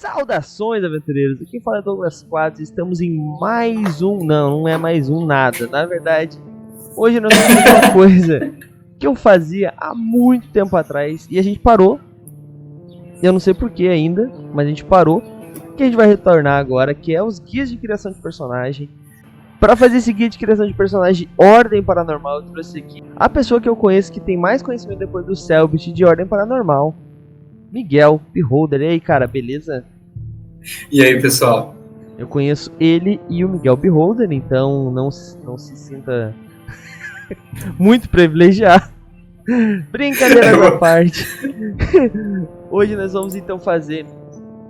Saudações, aventureiros! Aqui fala é Douglas Quadros. Estamos em mais um... Não é mais um nada. Na verdade, hoje nós vamos fazer uma coisa que eu fazia há muito tempo atrás e a gente parou. Eu não sei porquê ainda, mas a gente parou. Que a gente vai retornar agora, que é os guias de criação de personagem. Para fazer esse guia de criação de personagem de Ordem Paranormal, eu trouxe aqui a pessoa que eu conheço que tem mais conhecimento depois do Selbit de Ordem Paranormal, Miguel Beholder. E aí, cara, beleza? E aí, pessoal? Eu conheço ele e o Miguel Beholder, então não se sinta muito privilegiado. Brincadeira à parte. Hoje nós vamos então fazer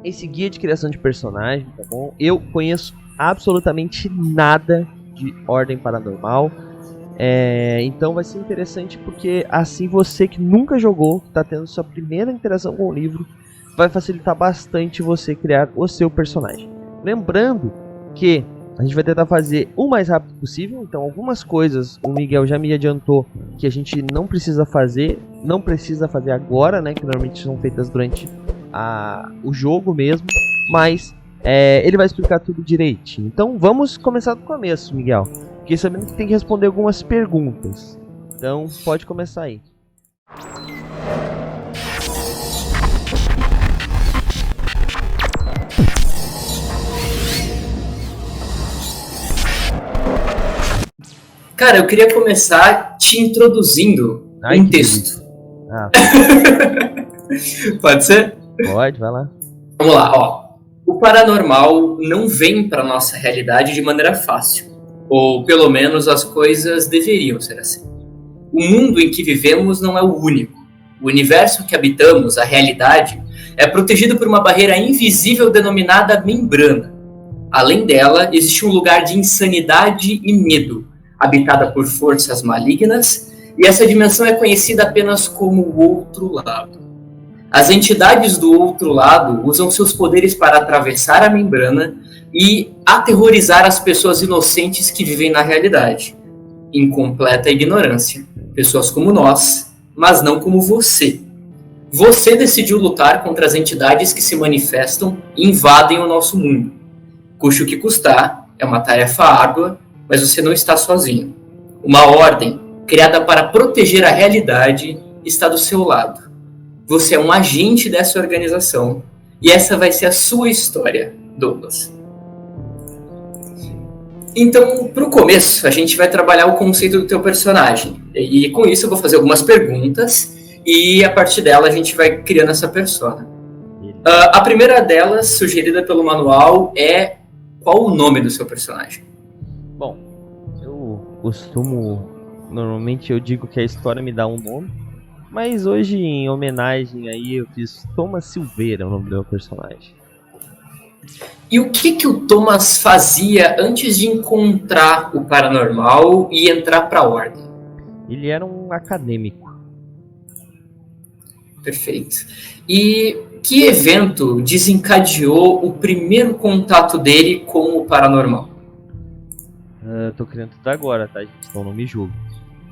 esse guia de criação de personagem, tá bom? Eu conheço absolutamente nada de Ordem Paranormal. Então vai ser interessante porque assim você que nunca jogou, que está tendo sua primeira interação com o livro, vai facilitar bastante você criar o seu personagem. Lembrando que a gente vai tentar fazer o mais rápido possível, então algumas coisas o Miguel já me adiantou que a gente não precisa fazer agora, né, que normalmente são feitas durante o jogo mesmo, mas ele vai explicar tudo direitinho. Então vamos começar do começo, Miguel. Fiquei sabendo que tem que responder algumas perguntas. Então pode começar aí. Cara, eu queria começar te introduzindo um texto. Pode ser? Pode, vai lá. Vamos lá, ó. O paranormal não vem para nossa realidade de maneira fácil. Ou pelo menos as coisas deveriam ser assim. O mundo em que vivemos não é o único. O universo que habitamos, a realidade, é protegido por uma barreira invisível denominada membrana. Além dela, existe um lugar de insanidade e medo, habitada por forças malignas, e essa dimensão é conhecida apenas como o outro lado. As entidades do outro lado usam seus poderes para atravessar a membrana e aterrorizar as pessoas inocentes que vivem na realidade, em completa ignorância. Pessoas como nós, mas não como você. Você decidiu lutar contra as entidades que se manifestam e invadem o nosso mundo. Custe o que custar, é uma tarefa árdua, mas você não está sozinho. Uma ordem, criada para proteger a realidade, está do seu lado. Você é um agente dessa organização, e essa vai ser a sua história, Douglas. Então, para o começo, a gente vai trabalhar o conceito do teu personagem. E com isso eu vou fazer algumas perguntas, e a partir dela a gente vai criando essa persona. A primeira delas, sugerida pelo manual, é qual o nome do seu personagem? Bom, eu costumo... Normalmente eu digo que a história me dá um nome, mas hoje em homenagem aí eu fiz Thomas Silveira, o nome do meu personagem. E o que o Thomas fazia antes de encontrar o paranormal e entrar para a ordem? Ele era um acadêmico. Perfeito. E que evento desencadeou o primeiro contato dele com o paranormal? Eu tô criando tudo agora, tá, gente? Então não me julgue.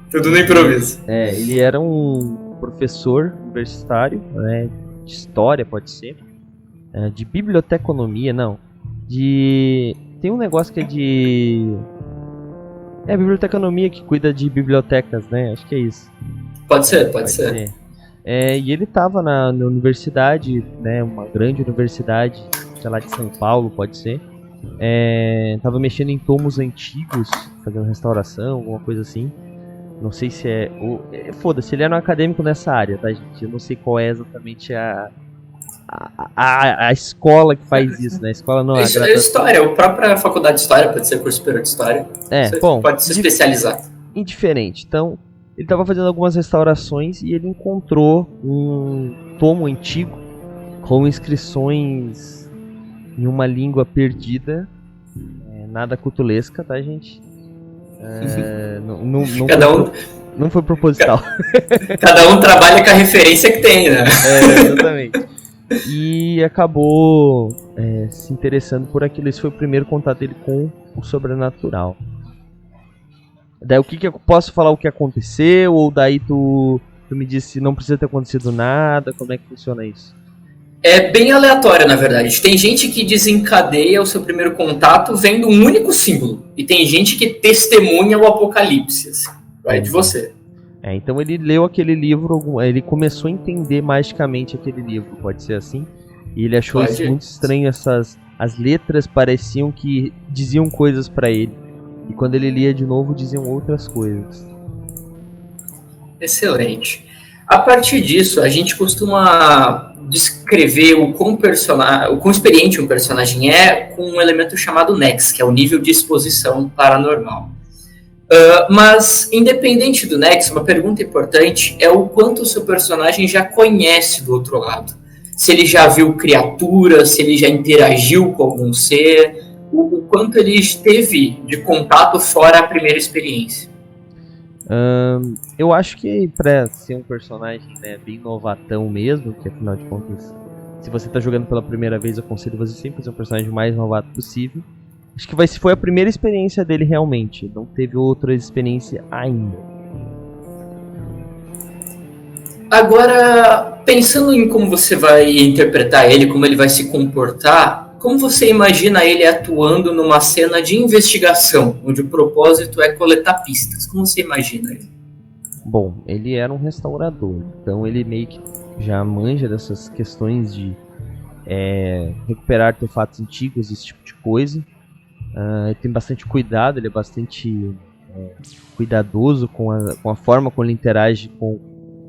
Tudo no improviso. Ele era um professor universitário, né, de história, pode ser, de biblioteconomia, não. Tem um negócio que é de... biblioteconomia que cuida de bibliotecas, né? Acho que é isso. Pode ser. E ele estava na universidade, né? Uma grande universidade, sei lá, de São Paulo, pode ser. Tava mexendo em tomos antigos, fazendo restauração, alguma coisa assim. Não sei se foda-se, ele era um acadêmico nessa área, tá, gente? Eu não sei qual é exatamente a escola que faz isso, né? A escola não... Isso é história, a própria faculdade de história, pode ser curso superior de história. Bom, pode se especializar. Indiferente. Então, ele estava fazendo algumas restaurações e ele encontrou um tomo antigo com inscrições em uma língua perdida, nada cutulesca, tá, gente? Não foi proposital. Cada um trabalha com a referência que tem, né? Exatamente. E acabou se interessando por aquilo. Esse foi o primeiro contato dele com o sobrenatural. Daí o que eu posso falar o que aconteceu? Ou daí tu me disse não precisa ter acontecido nada? Como é que funciona isso? É bem aleatório, na verdade. Tem gente que desencadeia o seu primeiro contato vendo um único símbolo. E tem gente que testemunha o apocalipse. Assim. Vai de você. Então ele leu aquele livro, ele começou a entender magicamente aquele livro, pode ser assim? E ele achou isso muito estranho, as letras pareciam que diziam coisas pra ele. E quando ele lia de novo, diziam outras coisas. Excelente. A partir disso, a gente costuma descrever o quão experiente um personagem é com um elemento chamado NEX, que é o nível de exposição paranormal. Mas, independente do NEX, uma pergunta importante é o quanto o seu personagem já conhece do outro lado. Se ele já viu criaturas, se ele já interagiu com algum ser, o quanto ele esteve de contato fora a primeira experiência. Eu acho que pra ser um personagem, né, bem novatão mesmo, que afinal de contas, se você tá jogando pela primeira vez, eu aconselho você sempre fazer um personagem o mais novato possível. Acho que foi a primeira experiência dele realmente, não teve outra experiência ainda. Agora, pensando em como você vai interpretar ele, como ele vai se comportar, como você imagina ele atuando numa cena de investigação, onde o propósito é coletar pistas? Como você imagina ele? Bom, ele era um restaurador, então ele meio que já manja dessas questões de recuperar artefatos antigos, esse tipo de coisa. Ele tem bastante cuidado, ele é bastante cuidadoso com a forma como ele interage com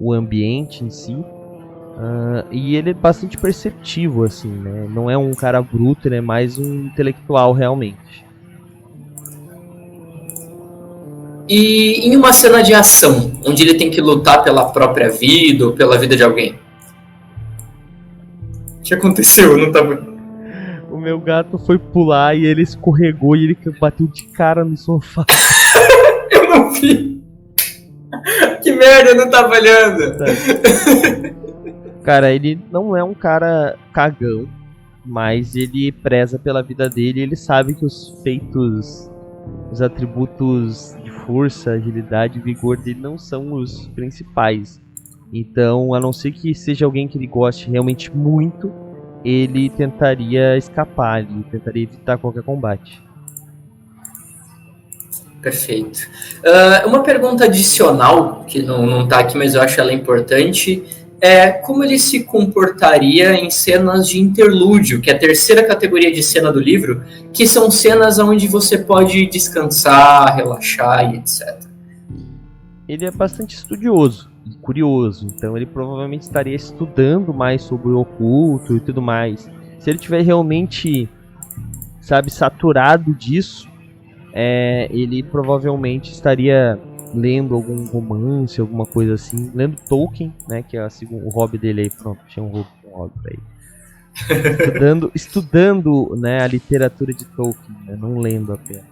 o ambiente em si. E ele é bastante perceptivo, assim, né? Não é um cara bruto, ele é mais um intelectual realmente. E em uma cena de ação, onde ele tem que lutar pela própria vida ou pela vida de alguém? O que aconteceu? Eu não tava... O meu gato foi pular e ele escorregou e ele bateu de cara no sofá. Eu não vi. Que merda, eu não tava olhando. Tá. Cara, ele não é um cara cagão, mas ele preza pela vida dele e ele sabe que os atributos de força, agilidade e vigor dele não são os principais. Então, a não ser que seja alguém que ele goste realmente muito, ele tentaria escapar, ele tentaria evitar qualquer combate. Perfeito. Uma pergunta adicional, que não tá aqui, mas eu acho ela importante, é como ele se comportaria em cenas de interlúdio, que é a terceira categoria de cena do livro, que são cenas onde você pode descansar, relaxar e etc. Ele é bastante estudioso e curioso, então ele provavelmente estaria estudando mais sobre o oculto e tudo mais. Se ele tiver realmente, saturado disso, ele provavelmente estaria lendo algum romance, alguma coisa assim, lendo Tolkien, né, que é o hobby dele aí, pronto, tinha um hobby pra ele. estudando, né, a literatura de Tolkien, né, não lendo apenas.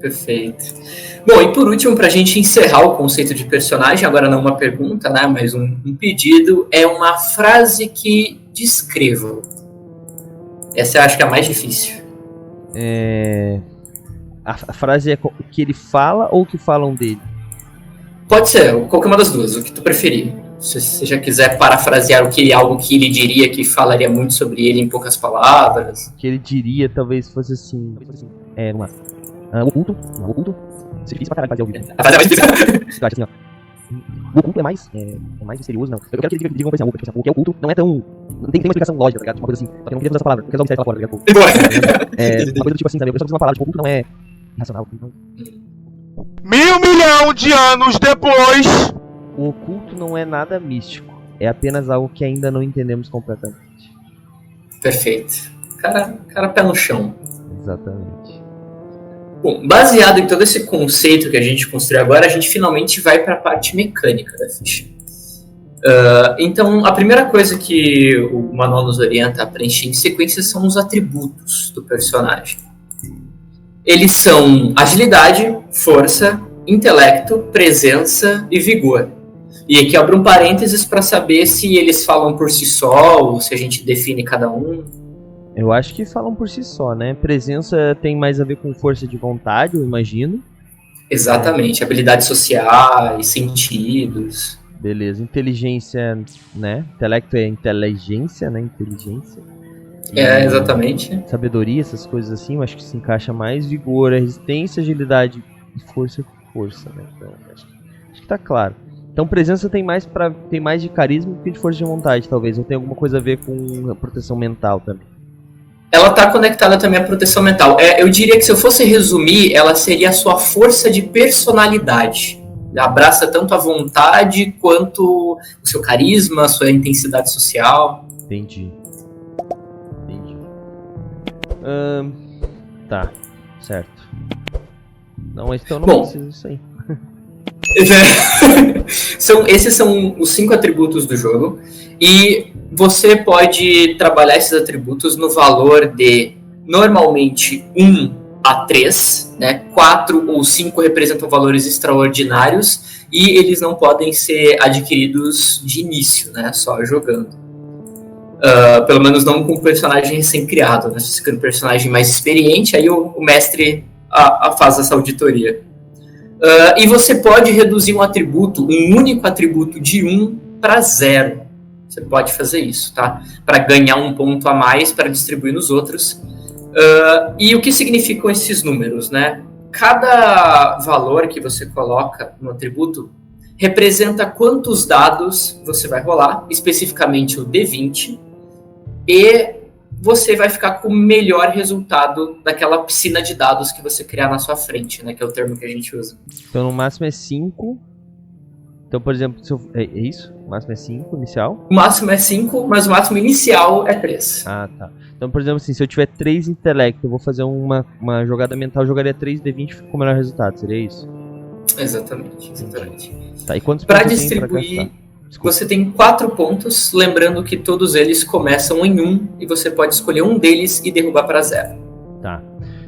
Perfeito. Bom, e por último, pra gente encerrar o conceito de personagem, agora não uma pergunta, né, mas um pedido, é uma frase que descreva. Essa eu acho que é a mais difícil. A frase é o que ele fala ou o que falam dele? Pode ser, qualquer uma das duas, o que tu preferir. Se você já quiser parafrasear algo que ele diria, que falaria muito sobre ele em poucas palavras. O que ele diria talvez fosse assim... o oculto, isso é difícil pra caralho fazer ao vivo. A frase é mais difícil. Eu acho assim, ó. O oculto é mais misterioso, não. Eu quero que ele diga uma coisa assim, o que é oculto não é tão... Não tem uma explicação lógica, tá ligado? Uma coisa assim. Só que eu não queria usar essa palavra, eu quero usar o mistério pela palavra, tá ligado? Uma coisa do tipo assim, sabe? Eu só preciso uma palavra, tipo, oculto não é racional. Não. 1.000 milhões de anos depois... O oculto não é nada místico. É apenas algo que ainda não entendemos completamente. Perfeito. Cara pé no chão. Exatamente. Bom, baseado em todo esse conceito que a gente construiu agora, a gente finalmente vai para a parte mecânica da ficha. Então, a primeira coisa que o manual nos orienta a preencher em sequência são os atributos do personagem. Eles são agilidade, força, intelecto, presença e vigor. E aqui abro um parênteses para saber se eles falam por si só ou se a gente define cada um. Eu acho que falam por si só, né? Presença tem mais a ver com força de vontade, eu imagino. Exatamente, habilidades sociais, sentidos. Beleza. Inteligência, né? Intelecto é inteligência, né? Inteligência. Exatamente. Sabedoria, essas coisas assim, eu acho que se encaixa mais. Vigor, resistência, agilidade e força, né? Então, acho que tá claro. Então, presença tem mais de carisma do que de força de vontade, talvez. Ou tem alguma coisa a ver com a proteção mental também. Ela tá conectada também à proteção mental. Eu diria que se eu fosse resumir, ela seria a sua força de personalidade. Abraça tanto a vontade quanto o seu carisma, a sua intensidade social. Entendi. Tá, certo. Não, então não precisa disso aí. Esses são os 5 atributos do jogo. E você pode trabalhar esses atributos no valor de, normalmente, 1 a 3, né? 4 ou 5 representam valores extraordinários e eles não podem ser adquiridos de início, né? Só jogando. Pelo menos não com um personagem recém-criado, né? Se for um personagem mais experiente, aí o mestre faz essa auditoria. E você pode reduzir um único atributo de 1 para 0. Você pode fazer isso, tá? Para ganhar um ponto a mais para distribuir nos outros. E o que significam esses números, né? Cada valor que você coloca no atributo representa quantos dados você vai rolar, especificamente o D20, e você vai ficar com o melhor resultado daquela piscina de dados que você criar na sua frente, né? Que é o termo que a gente usa. Então, no máximo é 5. Então, por exemplo, é isso? O máximo é 5 inicial? O máximo é 5, mas o máximo inicial é 3. Ah, tá. Então, por exemplo, assim, se eu tiver 3 intelecto, eu vou fazer uma jogada mental, eu jogaria 3 D20 com o melhor resultado, seria isso? Exatamente. Tá, e quantos para pontos distribuir, você tem 4 pontos, lembrando que todos eles começam em 1 e você pode escolher um deles e derrubar para 0. Tá.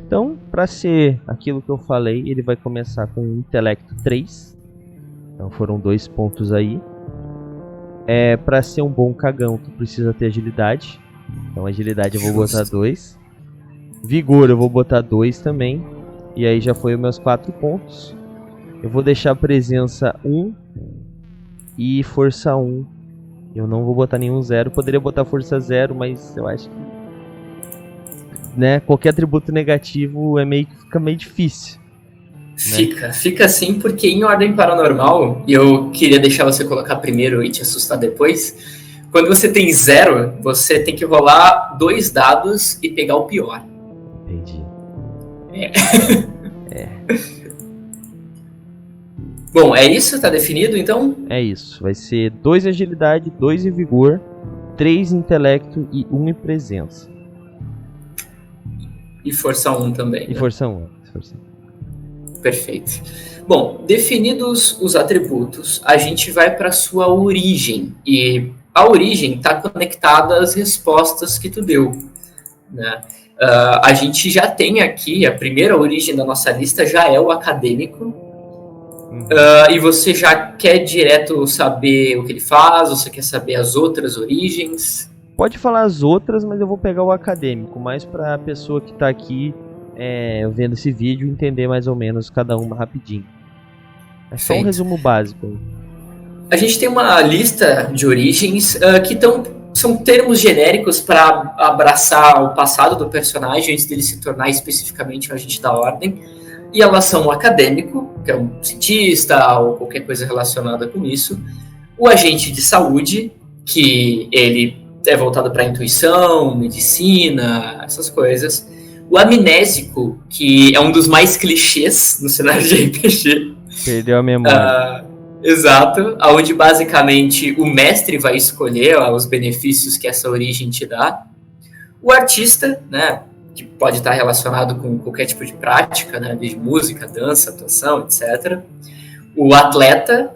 Então, para ser aquilo que eu falei, ele vai começar com intelecto 3. Então foram 2 pontos aí. Para ser um bom cagão, tu precisa ter agilidade. Então agilidade eu vou botar 2. Vigor eu vou botar 2 também. E aí já foi os meus 4 pontos. Eu vou deixar presença 1 e força 1. Eu não vou botar nenhum 0. Poderia botar força 0, mas eu acho que, né, qualquer atributo negativo fica meio difícil. Fica assim, porque em ordem paranormal, e eu queria deixar você colocar primeiro e te assustar depois, quando você tem 0, você tem que rolar 2 dados e pegar o pior. Entendi. Bom, é isso? Tá definido, então? É isso. Vai ser 2 em agilidade, 2 em vigor, 3 em intelecto e 1 em presença. E força 1 também. E né? força 1. Perfeito. Bom, definidos os atributos, a gente vai para sua origem. E a origem está conectada às respostas que tu deu. Né? A gente já tem aqui, a primeira origem da nossa lista já é o acadêmico. E você já quer direto saber o que ele faz? Você quer saber as outras origens? Pode falar as outras, mas eu vou pegar o acadêmico, mais para a pessoa que está aqui vendo esse vídeo entender mais ou menos cada uma rapidinho. É só um resumo básico. A gente tem uma lista de origens que são termos genéricos para abraçar o passado do personagem antes dele se tornar especificamente um agente da ordem. E elas são o acadêmico, que é um cientista ou qualquer coisa relacionada com isso. O agente de saúde, que ele é voltado para intuição, medicina, essas coisas. O amnésico, que é um dos mais clichês no cenário de RPG. Perdeu a memória. Exato, onde basicamente o mestre vai escolher os benefícios que essa origem te dá. O artista, né, que pode estar relacionado com qualquer tipo de prática, né, desde música, dança, atuação, etc. O atleta,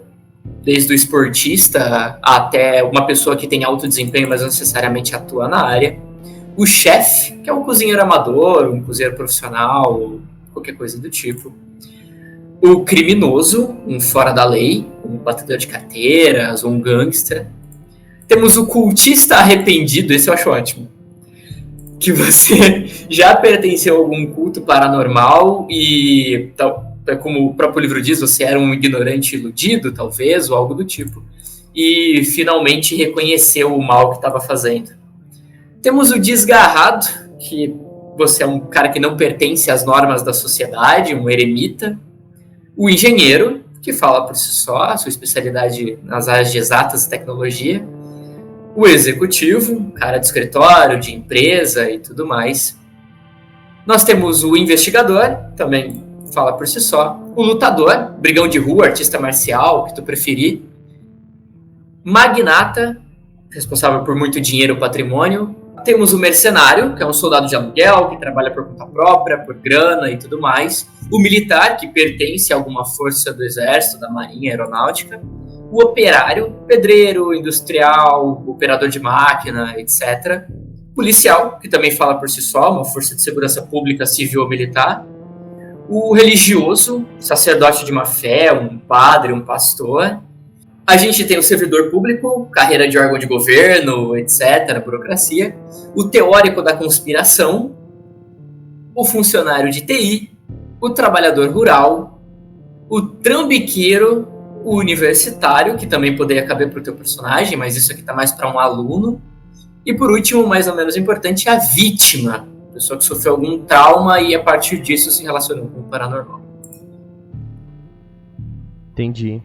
desde o esportista até uma pessoa que tem alto desempenho, mas não necessariamente atua na área. O chefe, que é um cozinheiro amador, um cozinheiro profissional, qualquer coisa do tipo. O criminoso, um fora da lei, um batedor de carteiras, um gangster. Temos o cultista arrependido, esse eu acho ótimo. Que você já pertenceu a algum culto paranormal e, como o próprio livro diz, você era um ignorante iludido, talvez, ou algo do tipo. e finalmente reconheceu o mal que estava fazendo. Temos o desgarrado, que você é um cara que não pertence às normas da sociedade, um eremita. O engenheiro, que fala por si só, a sua especialidade nas áreas de exatas e tecnologia. O executivo, cara de escritório, de empresa e tudo mais. Nós temos o investigador, também fala por si só. O lutador, brigão de rua, artista marcial, o que tu preferir. Magnata, responsável por muito dinheiro e patrimônio. Temos o mercenário, que é um soldado de aluguel, que trabalha por conta própria, por grana e tudo mais. O militar, que pertence a alguma força do exército, da marinha, aeronáutica. O operário, pedreiro, industrial, operador de máquina, etc. Policial, que também fala por si só, uma força de segurança pública, civil ou militar. O religioso, sacerdote de uma fé, um padre, um pastor. A gente tem o servidor público, carreira de órgão de governo, etc., burocracia. O teórico da conspiração, o funcionário de TI, o trabalhador rural, o trambiqueiro, o universitário, que também poderia caber para o teu personagem, mas isso aqui está mais para um aluno. E por último, mais ou menos importante, a vítima, pessoa que sofreu algum trauma e a partir disso se relacionou com o paranormal. Entendi.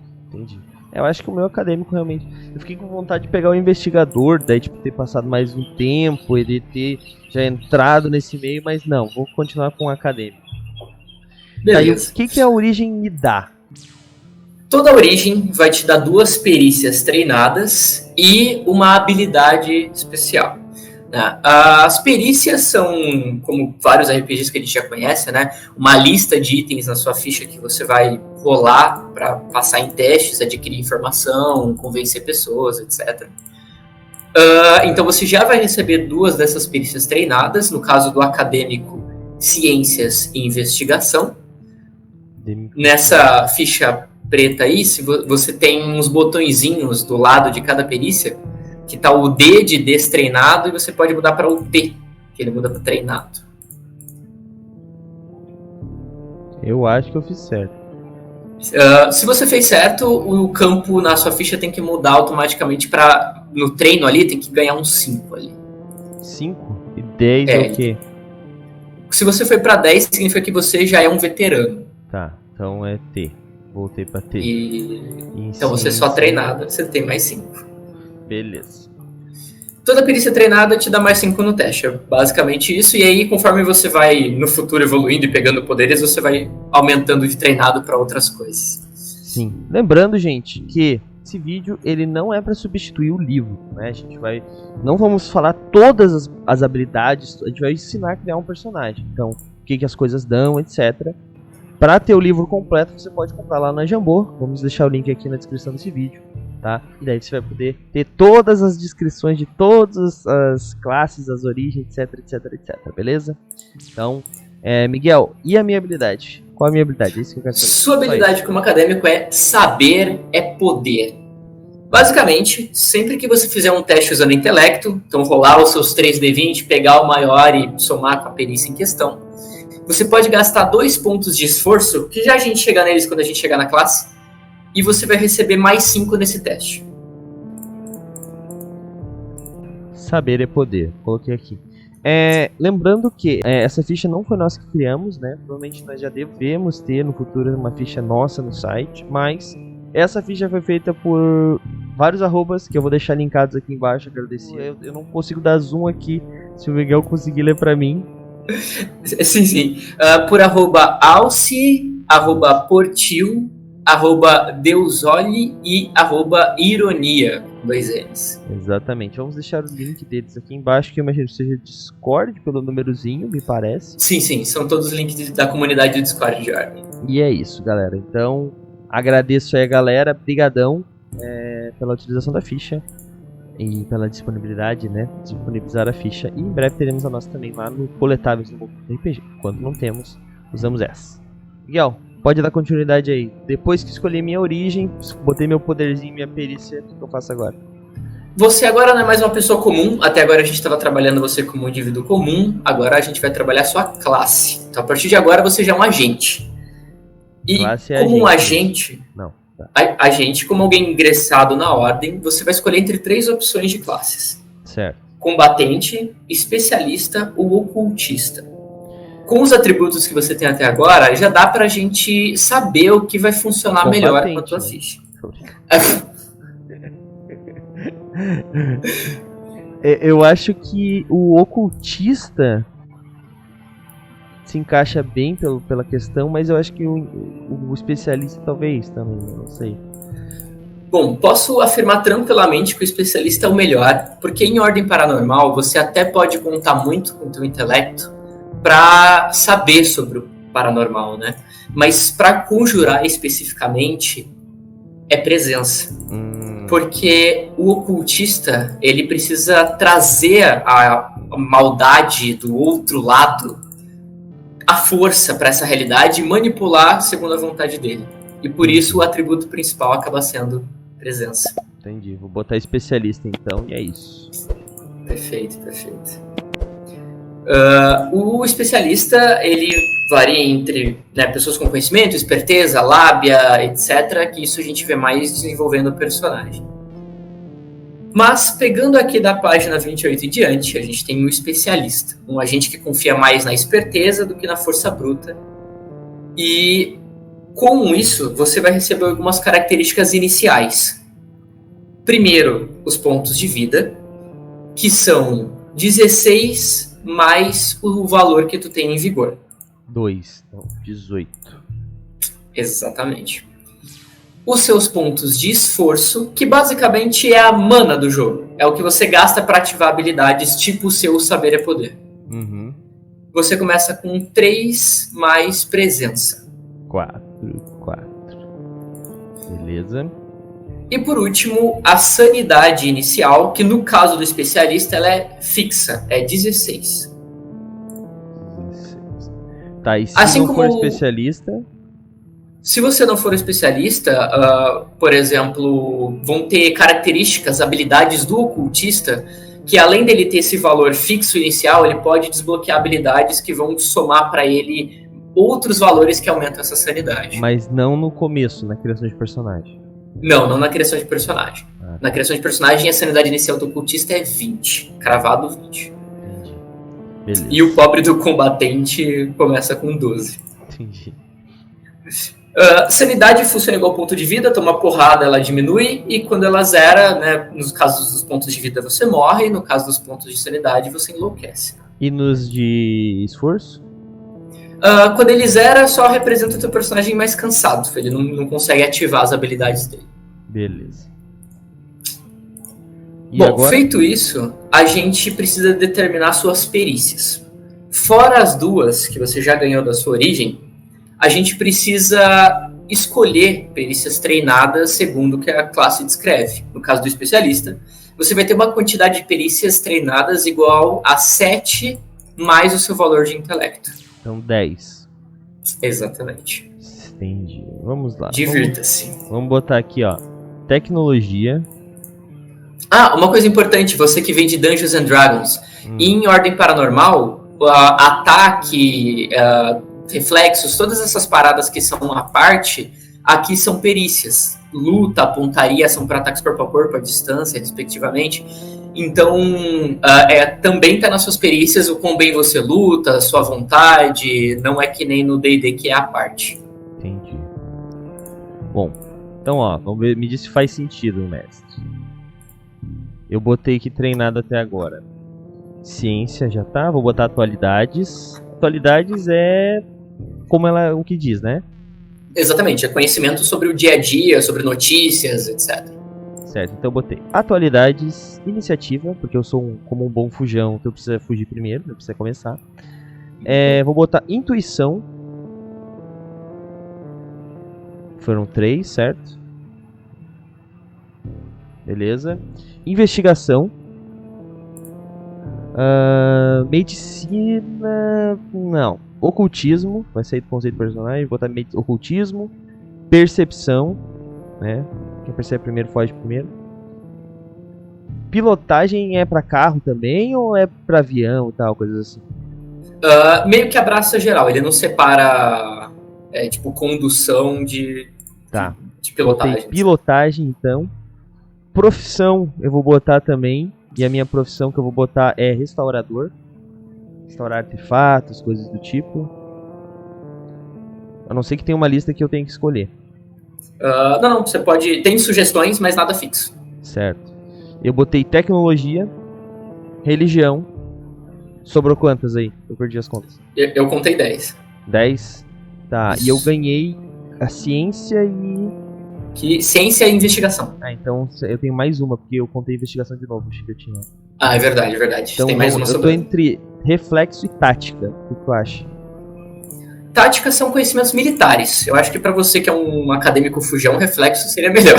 Eu acho que o meu acadêmico realmente... Eu fiquei com vontade de pegar o investigador, daí tipo, ter passado mais um tempo, ele ter já entrado nesse meio, mas não, vou continuar com o acadêmico. Beleza. Aí, o que a origem me dá? Toda origem vai te dar 2 perícias treinadas e uma habilidade especial. Né? As perícias são, como vários RPGs que a gente já conhece, né? Uma lista de itens na sua ficha que você vai rolar para passar em testes, adquirir informação, convencer pessoas, etc. Então você já vai receber 2 dessas perícias treinadas, no caso do acadêmico, ciências e investigação. Nessa ficha preta aí, se você tem uns botõezinhos do lado de cada perícia, que tá o D de destreinado, e você pode mudar para o T, que ele muda para treinado. Eu acho que eu fiz certo. Se você fez certo, o campo na sua ficha tem que mudar automaticamente para... No treino ali, tem que ganhar um 5 ali. 5? E 10 é o quê? Se você foi para 10, significa que você já é um veterano. Tá, então é T. Voltei pra T. Então você é só treinado, você tem mais 5. Beleza. Toda perícia treinada te dá mais 5 no teste. É basicamente isso. E aí, conforme você vai no futuro evoluindo e pegando poderes, você vai aumentando de treinado para outras coisas. Sim. Lembrando, gente, que esse vídeo ele não é para substituir o livro, né? A gente vai... Não vamos falar todas as habilidades. A gente vai ensinar a criar um personagem. Então, o que as coisas dão, etc. Para ter o livro completo, você pode comprar lá na Jambô. Vamos deixar o link aqui na descrição desse vídeo. Tá? E daí você vai poder ter todas as descrições de todas as classes, as origens, etc, beleza? Então, Miguel, e a minha habilidade? Qual a minha habilidade? É isso que eu quero saber. Sua habilidade como acadêmico é saber é poder. Basicamente, sempre que você fizer um teste usando intelecto, então rolar os seus 3D20, pegar o maior e somar com a perícia em questão, você pode gastar 2 pontos de esforço, que já a gente chega neles quando a gente chegar na classe, e você vai receber mais 5 nesse teste. Saber é poder. Coloquei aqui. Lembrando que essa ficha não foi nós que criamos, né? Provavelmente nós já devemos ter no futuro uma ficha nossa no site, mas essa ficha foi feita por vários arrobas que eu vou deixar linkados aqui embaixo. Agradecer. Eu não consigo dar zoom aqui. Se o Miguel conseguir ler pra mim. Sim. Por @alce, @portil, @deusoli e @ironia, 2 N's. Exatamente. Vamos deixar o link deles aqui embaixo, que eu imagino que seja Discord, pelo númerozinho, me parece. Sim. São todos os links da comunidade do Discord de Arden. E é isso, galera. Então, agradeço aí a galera. Brigadão pela utilização da ficha e pela disponibilidade, né? Disponibilizar a ficha. E em breve teremos a nossa também lá no Coletáveis do RPG. Quando não temos, usamos essa. Miguel, pode dar continuidade aí. Depois que escolhi minha origem, botei meu poderzinho, minha perícia, o que eu faço agora? Você agora não é mais uma pessoa comum. Até agora a gente estava trabalhando você como um indivíduo comum. Agora a gente vai trabalhar sua classe. Então a partir de agora você já é um agente. E Classe é como agente. um agente... Não. A gente, como alguém ingressado na ordem, você vai escolher entre 3 opções de classes. Certo. Combatente, especialista ou ocultista. Com os atributos que você tem até agora, já dá pra gente saber o que vai funcionar melhor com a tua ficha. Eu acho que o ocultista se encaixa bem pela questão, mas eu acho que o especialista talvez também, não sei. Bom, posso afirmar tranquilamente que o especialista é o melhor, porque em ordem paranormal você até pode contar muito com o teu intelecto para saber sobre o paranormal, né? Mas para conjurar especificamente é presença. Porque o ocultista, ele precisa trazer a maldade do outro lado, a força para essa realidade e manipular segundo a vontade dele. E por isso o atributo principal acaba sendo presença. Entendi. Vou botar especialista então, e é isso. Perfeito. O especialista, ele varia entre, né, pessoas com conhecimento, esperteza, lábia, etc. Que isso a gente vê mais desenvolvendo o personagem. Mas, pegando aqui da página 28 em diante, a gente tem um especialista. Um agente que confia mais na esperteza do que na força bruta. E, com isso, você vai receber algumas características iniciais. Primeiro, os pontos de vida, que são 16 mais o valor que tu tem em vigor. 2, então 18. Exatamente. Os seus pontos de esforço, que basicamente é a mana do jogo. É o que você gasta para ativar habilidades tipo o seu saber é poder. Uhum. Você começa com 3 mais presença. 4. Beleza. E por último, a sanidade inicial, que no caso do especialista ela é fixa, é 16. Tá, e se assim não como for especialista... Se você não for especialista, por exemplo, vão ter características, habilidades do ocultista, que além dele ter esse valor fixo inicial, ele pode desbloquear habilidades que vão somar para ele outros valores que aumentam essa sanidade. Mas não no começo, na criação de personagem. Não na criação de personagem. Na criação de personagem, a sanidade inicial do ocultista é 20, cravado 20. Entendi. Beleza. E o pobre do combatente começa com 12. Entendi. Sanidade funciona igual ponto de vida, toma porrada, ela diminui, e quando ela zera, né, nos casos dos pontos de vida você morre, e no caso dos pontos de sanidade você enlouquece. E nos de esforço? Quando ele zera, só representa o teu personagem mais cansado, ele não consegue ativar as habilidades dele. Beleza. E bom, agora? Feito isso, a gente precisa determinar suas perícias. Fora as 2 que você já ganhou da sua origem, a gente precisa escolher perícias treinadas segundo o que a classe descreve. No caso do especialista, você vai ter uma quantidade de perícias treinadas igual a 7 mais o seu valor de intelecto. Então 10. Exatamente. Entendi. Vamos lá. Divirta-se. Vamos botar aqui, ó. Tecnologia. Uma coisa importante, você que vem de Dungeons and Dragons. Em ordem paranormal, ataque... reflexos, todas essas paradas que são à parte, aqui são perícias. Luta, pontaria são para ataques corpo a corpo, à distância, respectivamente. Então, também está nas suas perícias o quão bem você luta, sua vontade, não é que nem no D&D que é à parte. Entendi. Bom, então ó, vamos ver, me diz se faz sentido, mestre. Eu botei aqui treinado até agora. Ciência já tá, vou botar atualidades. Atualidades é... como ela o que diz, né? Exatamente, é conhecimento sobre o dia a dia, sobre notícias, etc. Certo, então eu botei atualidades, iniciativa, porque eu sou como um bom fujão, então eu preciso fugir primeiro, eu preciso começar. Vou botar intuição. Foram 3, certo? Beleza. Investigação. Medicina... não. Ocultismo, vai sair do conceito do personagem, vou botar ocultismo, percepção, né? Quem percebe primeiro foge primeiro. Pilotagem é pra carro também ou é pra avião e tal, coisas assim? Meio que abraça geral, ele não separa tipo condução de... Tá. De pilotagem. Botei pilotagem, então. Profissão eu vou botar também. E a minha profissão que eu vou botar é restaurador. Restaurar artefatos, coisas do tipo. A não ser que tenha uma lista que eu tenho que escolher. Não, você pode... Tem sugestões, mas nada fixo. Certo. Eu botei tecnologia, religião. Sobrou quantas aí? Eu perdi as contas. Eu contei 10. 10? Tá, e eu ganhei a ciência e... Ciência e investigação. Ah, então eu tenho mais uma, porque eu contei investigação de novo, achei que eu tinha. Ah, é verdade, é verdade. Então Tem mais uma eu tô sobre... entre reflexo e tática. O que tu acha? Táticas são conhecimentos militares. Eu acho que pra você que é um acadêmico fujão, reflexo seria melhor.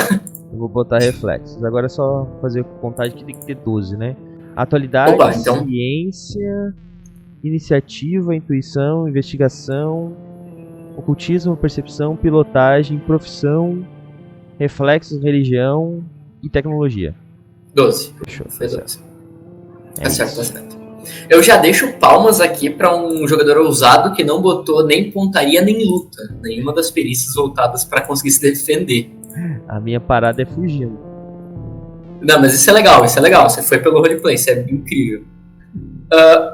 Eu vou botar reflexos. Agora é só fazer contagem que tem que ter 12, né? Atualidade, Opa, então... ciência, iniciativa, intuição, investigação, ocultismo, percepção, pilotagem, profissão, reflexos, religião e tecnologia. 12. Fechou. Foi Tá 12. certo. Tá certo, tá certo. Eu já deixo palmas aqui pra um jogador ousado que não botou nem pontaria nem luta. Nenhuma das perícias voltadas pra conseguir se defender. A minha parada é fugindo. Não, mas isso é legal, isso é legal. Você foi pelo roleplay, isso é incrível.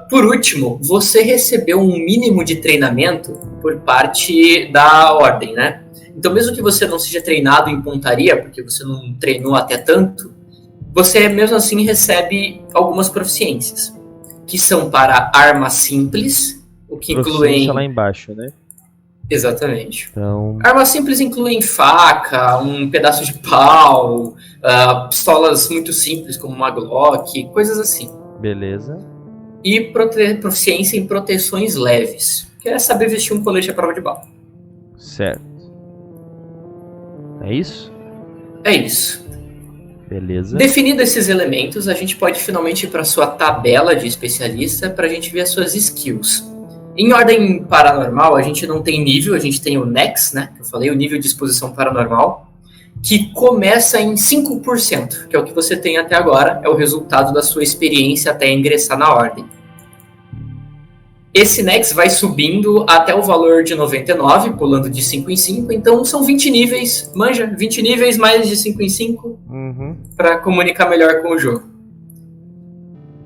Por último, você recebeu um mínimo de treinamento por parte da ordem, né? Então, mesmo que você não seja treinado em pontaria, porque você não treinou até tanto, você mesmo assim recebe algumas proficiências, que são para armas simples, o que incluem... lá embaixo, né? Exatamente. Então... Armas simples incluem faca, um pedaço de pau, pistolas muito simples como uma Glock, coisas assim. Beleza. E proficiência em proteções leves, que é saber vestir um colete à prova de bala. Certo. É isso? É isso. Beleza. Definido esses elementos, a gente pode finalmente ir para sua tabela de especialista para a gente ver as suas skills. Em ordem paranormal, a gente não tem nível, a gente tem o NEX, né? Que eu falei, o nível de exposição paranormal, que começa em 5%, que é o que você tem até agora, é o resultado da sua experiência até ingressar na ordem. Esse NEX vai subindo até o valor de 99, pulando de 5 em 5, então são 20 níveis, manja? 20 níveis mais de 5 em 5, para comunicar melhor com o jogo.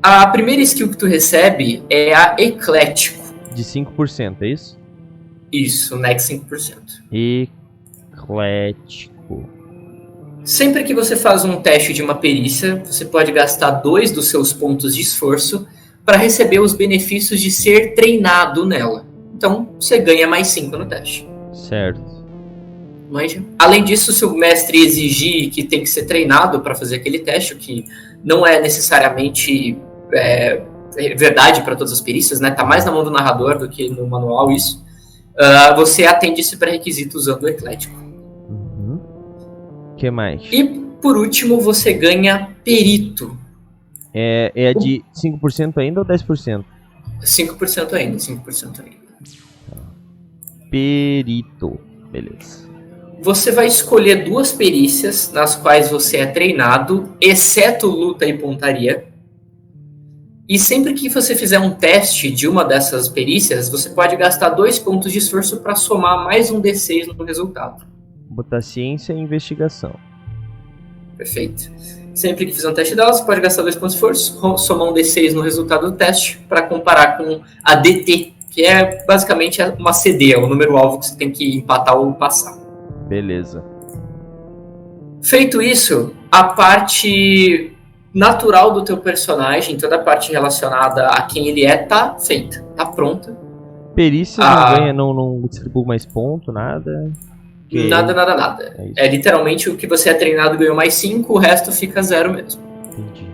A primeira skill que tu recebe é a Eclético. De 5%, é isso? Isso, NEX 5%. Eclético. Sempre que você faz um teste de uma perícia, você pode gastar 2 dos seus pontos de esforço para receber os benefícios de ser treinado nela. Então, você ganha mais 5 no teste. Certo. Mas, além disso, se o mestre exigir que tem que ser treinado para fazer aquele teste, o que não é necessariamente verdade para todas as perícias, né? Tá mais na mão do narrador do que no manual isso. Você atende esse pré-requisito usando o Eclético. O que mais? E, por último, você ganha Perito. É de 5% ainda ou 10%? 5% ainda, 5% ainda. Perito. Beleza. Você vai escolher 2 perícias nas quais você é treinado, exceto luta e pontaria. E sempre que você fizer um teste de uma dessas perícias, você pode gastar 2 pontos de esforço para somar mais um D6 no resultado. Botar ciência e investigação. Perfeito. Sempre que fizer um teste dela, você pode gastar 2 pontos de esforço, somar um D6 no resultado do teste, para comparar com a DT, que é basicamente uma CD, é o número-alvo que você tem que empatar ou passar. Beleza. Feito isso, a parte natural do teu personagem, toda a parte relacionada a quem ele é, tá feita, tá pronta. Perícia não ganha, não distribui mais ponto, nada? Nada. É literalmente o que você é treinado ganhou mais 5, o resto fica 0 mesmo. Entendi.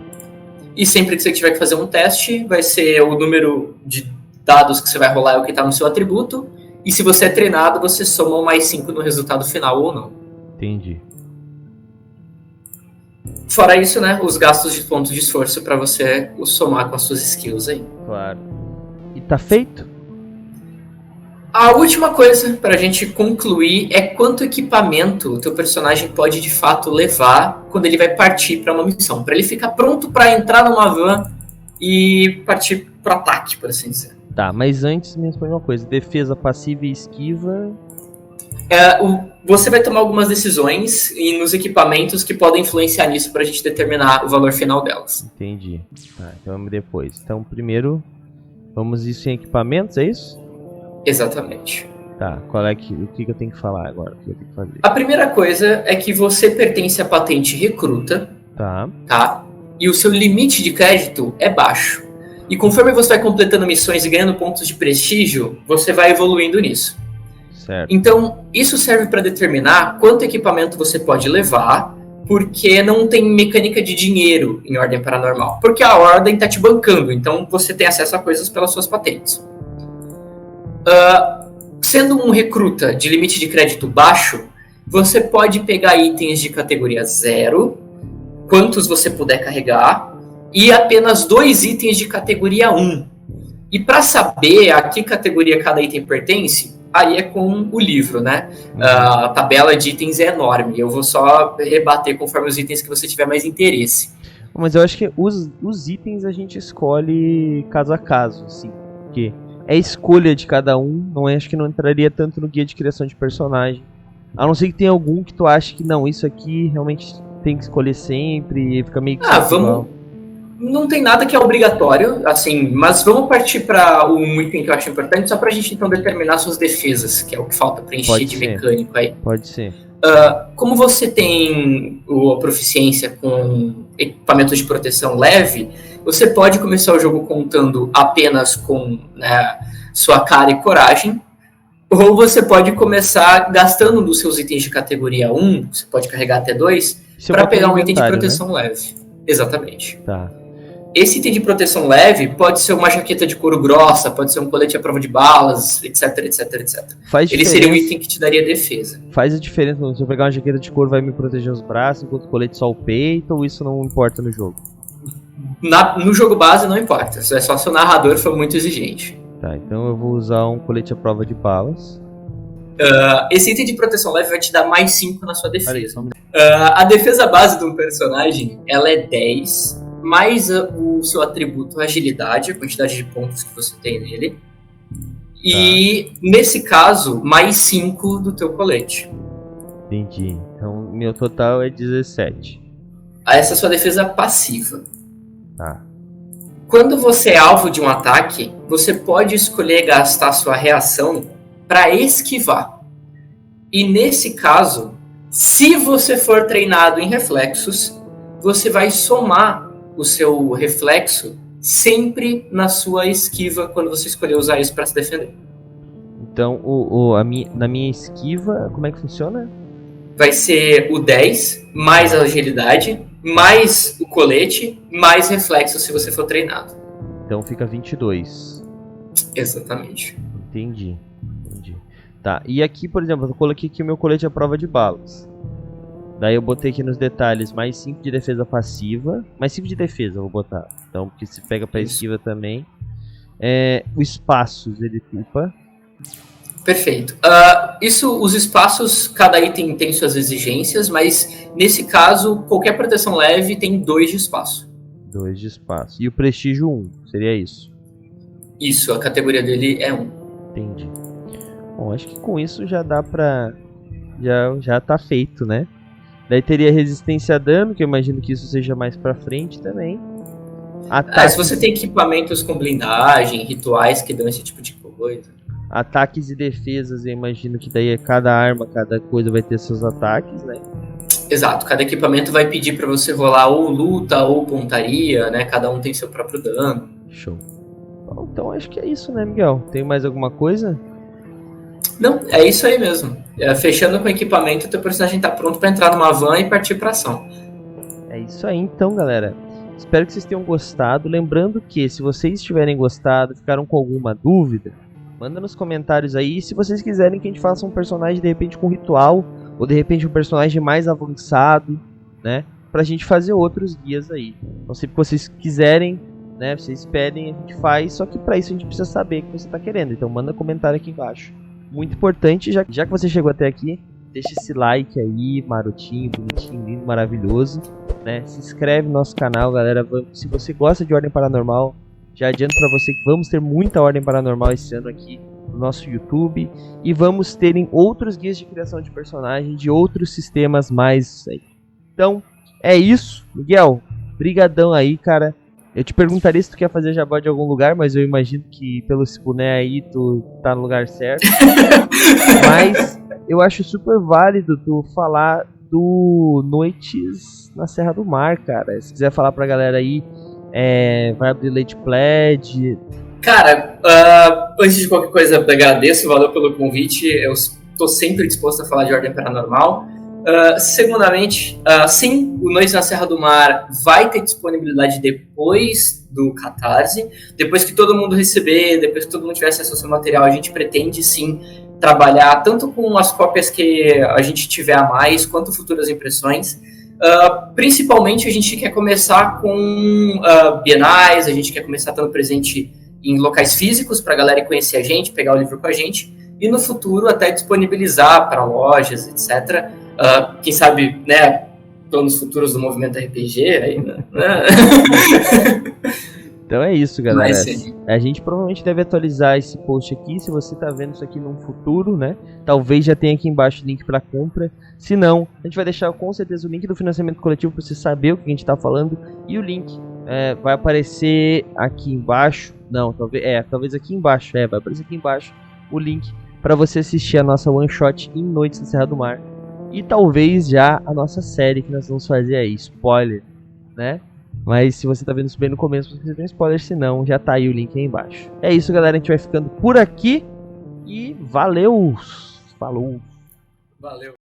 E sempre que você tiver que fazer um teste, vai ser o número de dados que você vai rolar é o que tá no seu atributo. E se você é treinado, você soma mais 5 no resultado final ou não. Entendi. Fora isso, né, os gastos de pontos de esforço para você somar com as suas skills aí. Claro. E tá feito? A última coisa pra gente concluir é quanto equipamento o teu personagem pode de fato levar quando ele vai partir para uma missão. Para ele ficar pronto para entrar numa van e partir pro ataque, por assim dizer. Tá, mas antes me responde uma coisa. Defesa passiva e esquiva... Você vai tomar algumas decisões e nos equipamentos que podem influenciar nisso para a gente determinar o valor final delas. Entendi. Tá, então vamos depois. Então, primeiro, vamos isso em equipamentos, é isso? Exatamente. Tá, o que eu tenho que falar agora? O que eu tenho que fazer? A primeira coisa é que você pertence à patente recruta, tá? E o seu limite de crédito é baixo. E conforme você vai completando missões e ganhando pontos de prestígio, você vai evoluindo nisso. Certo. Então, isso serve para determinar quanto equipamento você pode levar, porque não tem mecânica de dinheiro em Ordem Paranormal. Porque a Ordem está te bancando, então você tem acesso a coisas pelas suas patentes. Sendo um recruta de limite de crédito baixo, você pode pegar itens de categoria 0, quantos você puder carregar, e apenas 2 itens de categoria 1. E para saber a que categoria cada item pertence, aí é com o livro, né? A tabela de itens é enorme. Eu vou só rebater conforme os itens que você tiver mais interesse. Mas eu acho que os itens a gente escolhe caso a caso, assim. Porque é escolha de cada um, acho que não entraria tanto no guia de criação de personagem. A não ser que tenha algum que tu acha que não, isso aqui realmente tem que escolher sempre e fica meio que igual. Não tem nada que é obrigatório, assim, mas vamos partir para um item que eu acho importante, só pra gente então determinar suas defesas, que é o que falta preencher de mecânico aí. Pode ser. Como você tem a proficiência com equipamentos de proteção leve, você pode começar o jogo contando apenas com sua cara e coragem, ou você pode começar gastando dos seus itens de categoria 1, você pode carregar até 2, para pegar um item de proteção leve. Exatamente. Tá. Esse item de proteção leve pode ser uma jaqueta de couro grossa, pode ser um colete à prova de balas, etc, etc, etc. Ele seria um item que te daria defesa. Faz a diferença, se eu pegar uma jaqueta de couro vai me proteger os braços, enquanto o colete só o peito, ou isso não importa no jogo? No jogo base não importa, é só se o narrador for muito exigente. Tá, então eu vou usar um colete à prova de balas. Esse item de proteção leve vai te dar mais 5 na sua defesa. A defesa base de um personagem, ela é 10, mais o seu atributo agilidade, a quantidade de pontos que você tem nele. E, nesse caso, mais 5 do teu colete. Entendi. Então, meu total é 17. Essa é a sua defesa passiva. Tá. Quando você é alvo de um ataque, você pode escolher gastar sua reação para esquivar. E, nesse caso, se você for treinado em reflexos, você vai somar o seu reflexo sempre na sua esquiva quando você escolher usar isso para se defender. Então, na minha esquiva, como é que funciona? Vai ser o 10, mais a agilidade, mais o colete, mais reflexo se você for treinado. Então fica 22. Exatamente. Entendi. Tá, e aqui, por exemplo, eu coloquei aqui o meu colete à prova de balas. Daí eu botei aqui nos detalhes mais 5 de defesa passiva. Mais 5 de defesa eu vou botar. Então, porque se pega pra esquiva também. O espaços ele ocupa. Perfeito. Os espaços, cada item tem suas exigências, mas nesse caso, qualquer proteção leve tem 2 de espaço. 2 de espaço. E o prestígio 1, seria isso? Isso, a categoria dele é 1. Entendi. Bom, acho que com isso já dá pra... Já tá feito, né? Daí teria resistência a dano, que eu imagino que isso seja mais pra frente também. Se você tem equipamentos com blindagem, rituais que dão esse tipo de coisa. Ataques e defesas, eu imagino que daí cada arma, cada coisa vai ter seus ataques, né? Exato, cada equipamento vai pedir pra você rolar ou luta ou pontaria, né? Cada um tem seu próprio dano. Show. Bom, então acho que é isso, né, Miguel? Tem mais alguma coisa? Não, é isso aí mesmo. Fechando com o equipamento, o teu personagem tá pronto pra entrar numa van e partir pra ação. É isso aí então, galera. Espero que vocês tenham gostado. Lembrando que, se vocês tiverem gostado, ficaram com alguma dúvida, manda nos comentários aí. Se vocês quiserem que a gente faça um personagem, de repente, com ritual, ou de repente um personagem mais avançado, né? Pra gente fazer outros guias aí. Então, se vocês quiserem, né? Vocês pedem, a gente faz. Só que pra isso a gente precisa saber o que você tá querendo. Então manda comentário aqui embaixo. Muito importante, já que você chegou até aqui, deixa esse like aí, marotinho, bonitinho, lindo, maravilhoso, né? Se inscreve no nosso canal, galera. Se você gosta de Ordem Paranormal, já adianto pra você que vamos ter muita Ordem Paranormal esse ano aqui no nosso YouTube. E vamos ter em outros guias de criação de personagem de outros sistemas mais. Então, é isso. Miguel, brigadão aí, cara. Eu te perguntaria se tu quer fazer jabá de algum lugar, mas eu imagino que pelo esse boné aí tu tá no lugar certo. Mas eu acho super válido tu falar do Noites na Serra do Mar, cara. Se quiser falar pra galera aí, vai abrir Late Pledge. Cara, antes de qualquer coisa, agradeço, valeu pelo convite. Eu estou sempre disposto a falar de Ordem Paranormal. Segundamente, sim, o Noites na Serra do Mar vai ter disponibilidade depois do Catarse. Depois que todo mundo receber, depois que todo mundo tiver acesso ao seu material, a gente pretende sim trabalhar tanto com as cópias que a gente tiver a mais, quanto futuras impressões. Principalmente a gente quer começar com bienais, a gente quer começar estando presente em locais físicos para a galera conhecer a gente, pegar o livro com a gente, e no futuro até disponibilizar para lojas, etc. Quem sabe, né, planos futuros do movimento RPG aí, né? Então é isso, galera. Mas, a gente provavelmente deve atualizar esse post aqui, se você tá vendo isso aqui num futuro, né? Talvez já tenha aqui embaixo o link para compra. Se não, a gente vai deixar com certeza o link do financiamento coletivo para você saber o que a gente tá falando. E o link vai aparecer aqui embaixo. Não, talvez aqui embaixo. Vai aparecer aqui embaixo o link para você assistir a nossa one shot em Noites na Serra do Mar. E talvez já a nossa série que nós vamos fazer aí, spoiler, né? Mas se você tá vendo isso bem no começo, você tem spoiler, se não, já tá aí o link aí embaixo. É isso, galera, a gente vai ficando por aqui e valeu! Falou! valeu!